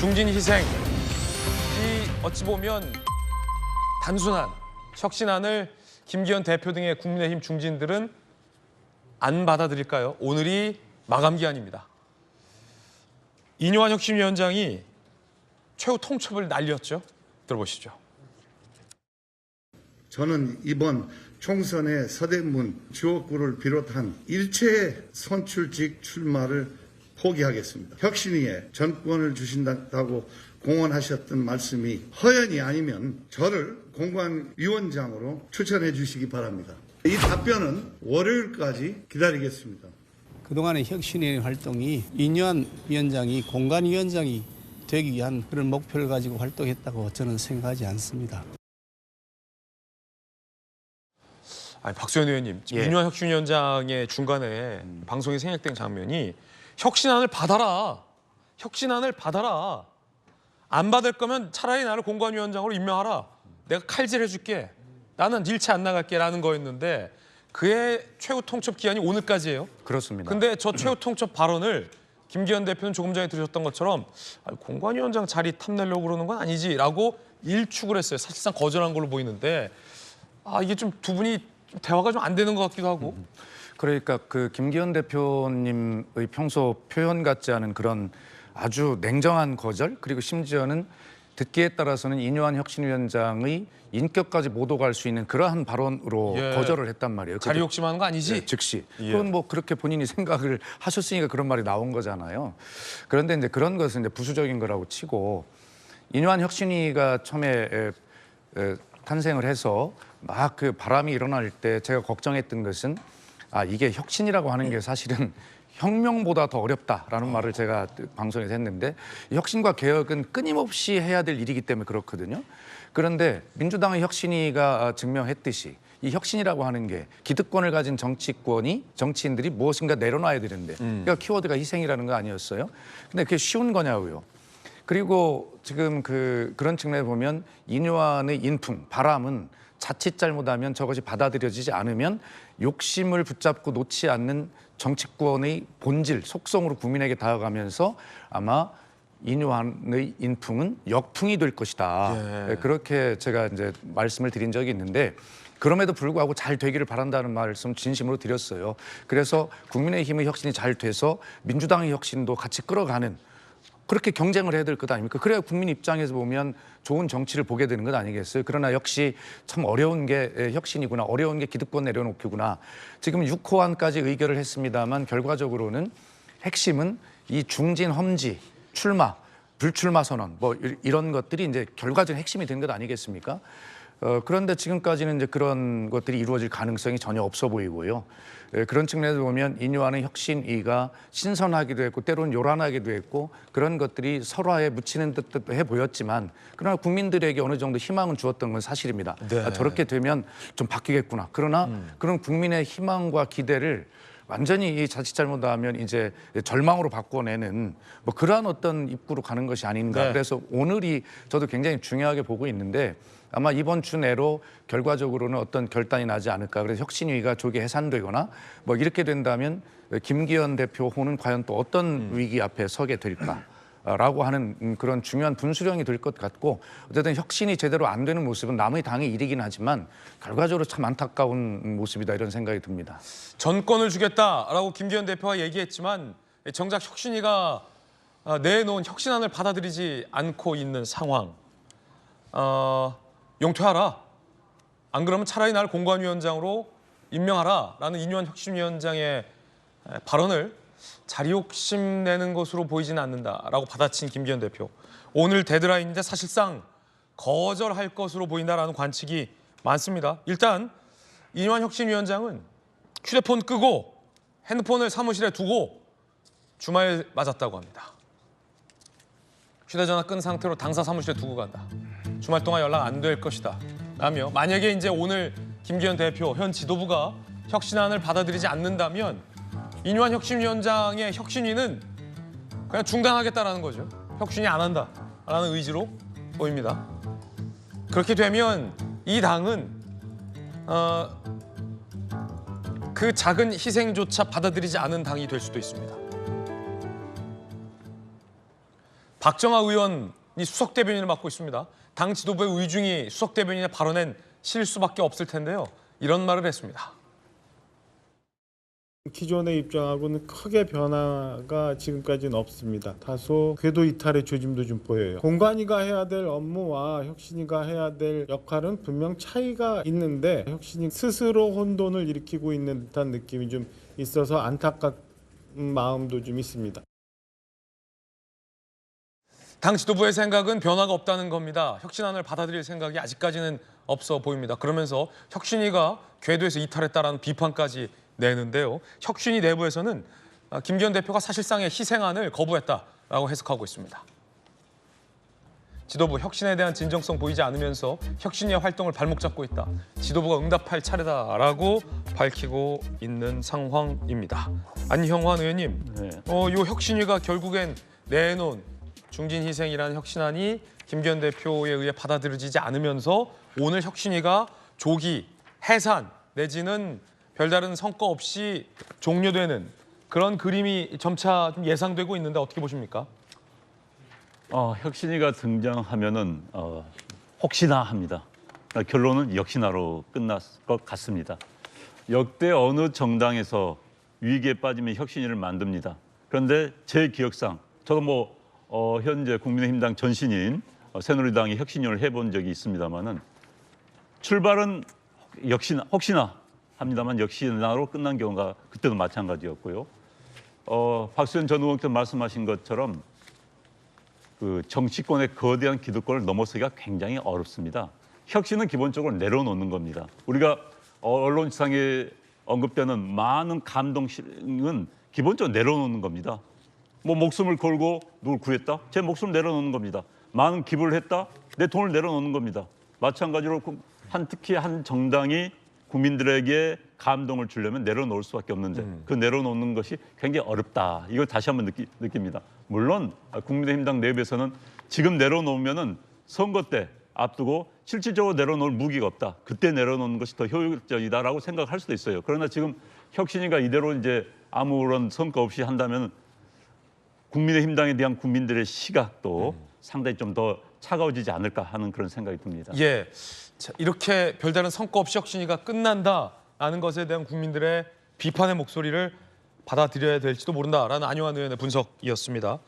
중진 희생, 이 어찌 보면 단순한 혁신안을 김기현 대표 등의 국민의힘 중진들은 안 받아들일까요? 오늘이 마감 기한입니다. 이뇨한 혁신위원장이 최후 통첩을 날렸죠. 들어보시죠. 저는 이번 총선의 서대문 지역구를 비롯한 일체의 선출직 출마를 포기하겠습니다. 혁신위에 전권을 주신다고 공언하셨던 말씀이 허연이 아니면 저를 공관위원장으로 추천해 주시기 바랍니다. 이 답변은 월요일까지 기다리겠습니다. 그동안의 혁신위원회 활동이 이뇨한 위원장이 공관위원장이 되기 위한 그런 목표를 가지고 활동했다고 저는 생각하지 않습니다. 아니, 박수현 의원님, 이뇨한 혁신위원장의 중간에 방송에 생략된 장면이 혁신안을 받아라. 혁신안을 받아라. 안 받을 거면 차라리 나를 공관위원장으로 임명하라. 내가 칼질해줄게. 나는 일체 안 나갈게 라는 거였는데 그의 최후 통첩 기한이 오늘까지예요. 그렇습니다. 근데 저 최후 통첩 발언을 김기현 대표는 조금 전에 들으셨던 것처럼 공관위원장 자리 탐내려고 그러는 건 아니지라고 일축을 했어요. 사실상 거절한 걸로 보이는데 이게 좀 두 분이 대화가 좀 안 되는 것 같기도 하고. 그러니까 그 김기현 대표님의 평소 표현 같지 않은 그런 아주 냉정한 거절, 그리고 심지어는 듣기에 따라서는 이뇨한 혁신위원장의 인격까지 못 오갈 수 있는 그러한 발언으로 거절을 했단 말이에요. 자리 욕심하는 거 아니지? 네, 즉시. 그건 뭐 그렇게 본인이 생각을 하셨으니까 그런 말이 나온 거잖아요. 그런데 이제 그런 것은 이제 부수적인 거라고 치고 이뇨한 혁신위가 처음에 탄생을 해서 막 그 바람이 일어날 때 제가 걱정했던 것은 이게 혁신이라고 하는 게 사실은 혁명보다 더 어렵다라는 말을 제가 방송에서 했는데 혁신과 개혁은 끊임없이 해야 될 일이기 때문에 그렇거든요. 그런데 민주당의 혁신위가 증명했듯이 이 혁신이라고 하는 게 기득권을 가진 정치인들이 무엇인가 내려놔야 되는데 그러니까 키워드가 희생이라는 거 아니었어요? 근데 그게 쉬운 거냐고요. 그리고 지금 그런 측면에 보면 이뇨한의 인풍, 바람은 자칫 잘못하면 저것이 받아들여지지 않으면 욕심을 붙잡고 놓지 않는 정치권의 본질, 속성으로 국민에게 다가가면서 아마 이뇨한의 인풍은 역풍이 될 것이다. 그렇게 제가 이제 말씀을 드린 적이 있는데 그럼에도 불구하고 잘 되기를 바란다는 말씀 진심으로 드렸어요. 그래서 국민의힘의 혁신이 잘 돼서 민주당의 혁신도 같이 끌어가는 그렇게 경쟁을 해야 될 것 아닙니까? 그래야 국민 입장에서 보면 좋은 정치를 보게 되는 것 아니겠어요? 그러나 역시 참 어려운 게 혁신이구나, 어려운 게 기득권 내려놓기구나. 지금 6호안까지 의결을 했습니다만 결과적으로는 핵심은 이 중진 험지, 출마, 불출마 선언 뭐 이런 것들이 이제 결과적인 핵심이 된 것 아니겠습니까? 그런데 지금까지는 이제 그런 것들이 이루어질 가능성이 전혀 없어 보이고요. 그런 측면에서 보면 이뇨한의 혁신위가 신선하기도 했고 때로는 요란하기도 했고 그런 것들이 설화에 묻히는 듯도 해 보였지만 그러나 국민들에게 어느 정도 희망은 주었던 건 사실입니다. 저렇게 되면 좀 바뀌겠구나. 그러나 그런 국민의 희망과 기대를 완전히 자칫 잘못하면 이제 절망으로 바꿔내는 뭐 그러한 어떤 입구로 가는 것이 아닌가. 그래서 오늘이 저도 굉장히 중요하게 보고 있는데 아마 이번 주 내로 결과적으로는 어떤 결단이 나지 않을까. 그래서 혁신위가 조기 해산되거나 뭐 이렇게 된다면 김기현 대표호는 과연 또 어떤 위기 앞에 서게 될까라고 하는 그런 중요한 분수령이 될 것 같고 어쨌든 혁신이 제대로 안 되는 모습은 남의 당의 일이긴 하지만 결과적으로 참 안타까운 모습이다 이런 생각이 듭니다. 전권을 주겠다라고 김기현 대표가 얘기했지만 정작 혁신위가 내놓은 혁신안을 받아들이지 않고 있는 상황. 용퇴하라. 안 그러면 차라리 날 공관위원장으로 임명하라라는 이뇨한 혁신위원장의 발언을 자리 욕심 내는 것으로 보이지는 않는다라고 받아친 김기현 대표. 오늘 데드라인인데 사실상 거절할 것으로 보인다라는 관측이 많습니다. 일단 이뇨한 혁신위원장은 휴대폰 끄고 핸드폰을 사무실에 두고 주말 맞았다고 합니다. 휴대전화 끈 상태로 당사 사무실에 두고 간다. 주말 동안 연락 안 될 것이다. 라며 만약에 이제 오늘 김기현 대표 현 지도부가 혁신안을 받아들이지 않는다면 이뇨한 혁신위원장의 혁신위는 그냥 중단하겠다라는 거죠. 혁신이 안 한다라는 의지로 보입니다. 그렇게 되면 이 당은 그 작은 희생조차 받아들이지 않은 당이 될 수도 있습니다. 박정아 의원이 수석 대변인을 맡고 있습니다. 당 지도부의 의중이 수석 대변인의 발언엔 실 수밖에 없을 텐데요. 이런 말을 했습니다. 기존의 입장하고는 크게 변화가 지금까지는 없습니다. 다소 궤도 이탈의 조짐도 좀 보여요. 공관위가 해야 될 업무와 혁신위가 해야 될 역할은 분명 차이가 있는데 혁신위 스스로 혼돈을 일으키고 있는 듯한 느낌이 좀 있어서 안타까운 마음도 좀 있습니다. 당 지도부의 생각은 변화가 없다는 겁니다. 혁신안을 받아들일 생각이 아직까지는 없어 보입니다. 그러면서 혁신위가 궤도에서 이탈했다라는 비판까지 내는데요. 혁신위 내부에서는 김기현 대표가 사실상의 희생안을 거부했다라고 해석하고 있습니다. 지도부 혁신에 대한 진정성 보이지 않으면서 혁신위의 활동을 발목 잡고 있다. 지도부가 응답할 차례다라고 밝히고 있는 상황입니다. 안형환 의원님, 요 혁신위가 결국엔 내놓은 중진희생이라는 혁신안이 김기현 대표에 의해 받아들여지지 않으면서 오늘 혁신위가 조기 해산 내지는 별다른 성과 없이 종료되는 그런 그림이 점차 좀 예상되고 있는데 어떻게 보십니까? 혁신위가 등장하면은 혹시나 합니다. 결론은 역시나로 끝날 것 같습니다. 역대 어느 정당에서 위기에 빠지면 혁신위를 만듭니다. 그런데 제 기억상 저도 현재 국민의힘당 전신인 새누리당이 혁신위를 해본 적이 있습니다만은 출발은 역시나 혹시나 합니다만 역시나로 끝난 경우가 그때도 마찬가지였고요. 박수현 전 의원께서 말씀하신 것처럼 그 정치권의 거대한 기득권을 넘어서기가 굉장히 어렵습니다. 혁신은 기본적으로 내려놓는 겁니다. 우리가 언론상에 언급되는 많은 감동은 기본적으로 내려놓는 겁니다. 목숨을 걸고 누굴 구했다? 제 목숨을 내려놓는 겁니다. 많은 기부를 했다? 내 돈을 내려놓는 겁니다. 마찬가지로 특히 한 정당이 국민들에게 감동을 주려면 내려놓을 수밖에 없는데 그 내려놓는 것이 굉장히 어렵다. 이걸 다시 한번 느낍니다. 물론 국민의힘당 내부에서는 지금 내려놓으면은 선거 때 앞두고 실질적으로 내려놓을 무기가 없다. 그때 내려놓는 것이 더 효율적이다라고 생각할 수도 있어요. 그러나 지금 혁신위가 이대로 이제 아무런 성과 없이 한다면 국민의힘당에 대한 국민들의 시각도 상당히 좀 더 차가워지지 않을까 하는 그런 생각이 듭니다. 예, 자, 이렇게 별다른 성과 없이 혁신위가 끝난다라는 것에 대한 국민들의 비판의 목소리를 받아들여야 될지도 모른다라는 안형환 의원의 분석이었습니다.